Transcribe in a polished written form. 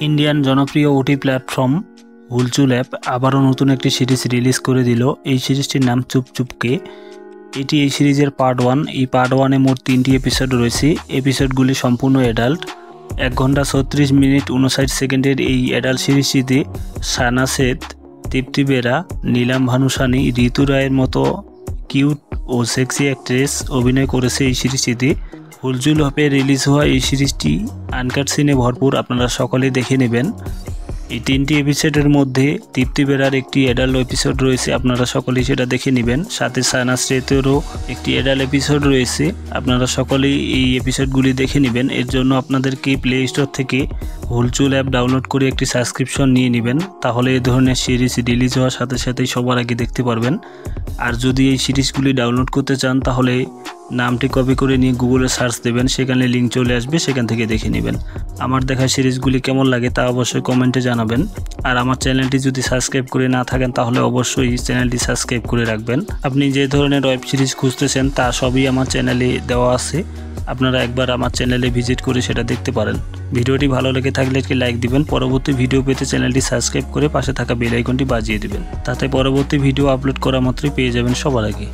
Indian জনপ্রিয় ওটি platform হুলচুল app আবারও নতুন একটি সিরিজ রিলিজ করে দিল। এই সিরিজটির নাম চুপ চুপকে। এটি এই সিরিজের পার্ট 1। এই পার্ট 1-এ মোট 3টি এপিসোড রয়েছে। এপিসোডগুলি সম্পূর্ণ অ্যাডাল্ট। 1 ঘন্টা 36 মিনিট 59 সেকেন্ডের এই অ্যাডাল্ট সিরিজটিতে সানা সেত, তৃপ্তি বেরা, নীলাম ভানুশালী, ঋতু রায়ের মতো কিউট ও সেক্সি অ্যাক্ট্রেস অভিনয় করেছে এই সিরিজটিতে। হুলচুল অ্যাপে রিলিজ হওয়া এই সিরিজটি আনকাট সিনে ভরপুর, আপনারা সকলেই দেখে নেবেন। এই 3টি এপিসোডের মধ্যে তৃপ্তি বেরার একটি অ্যাডাল্ট এপিসোড রয়েছে, আপনারা সকলেই সেটা দেখে নেবেন। সাথে সানা সেতেরও একটি অ্যাডাল্ট এপিসোড রয়েছে, আপনারা সকলেই এই এপিসোডগুলি দেখে নেবেন। এর জন্য আপনাদেরকে প্লে স্টোর থেকে হুলচুল অ্যাপ ডাউনলোড করে একটি সাবস্ক্রিপশন নিয়ে নেবেন, তাহলে এই ধরনের সিরিজ রিলিজ হওয়ার সাথে সাথেই সবার আগে দেখতে পারবেন। আর যদি এই সিরিজগুলি ডাউনলোড করতে চান তাহলে নামটি কপি করে নিয়ে গুগলে সার্চ দেবেন, সেখানে লিঙ্ক চলে আসবে, সেখান থেকে দেখে নেবেন। আমার দেখা সিরিজগুলি কেমন লাগে তা অবশ্যই কমেন্টে জানাবেন। আর আমার চ্যানেলটি যদি সাবস্ক্রাইব করে না থাকেন তাহলে অবশ্যই চ্যানেলটি সাবস্ক্রাইব করে রাখবেন। আপনি যে ধরনের ওয়েব সিরিজ খুঁজতেছেন তা সবই আমার চ্যানেলে দেওয়া আছে, আপনারা একবার আমার চ্যানেলে ভিজিট করে সেটা দেখতে পারেন। ভিডিওটি ভালো লেগে থাকলে একটি লাইক দিবেন। পরবর্তী ভিডিও পেতে চ্যানেলটি সাবস্ক্রাইব করে পাশে থাকা বেল আইকনটি বাজিয়ে দিবেন, তাতে পরবর্তী ভিডিও আপলোড করা মাত্রই পেয়ে যাবেন সবার আগে।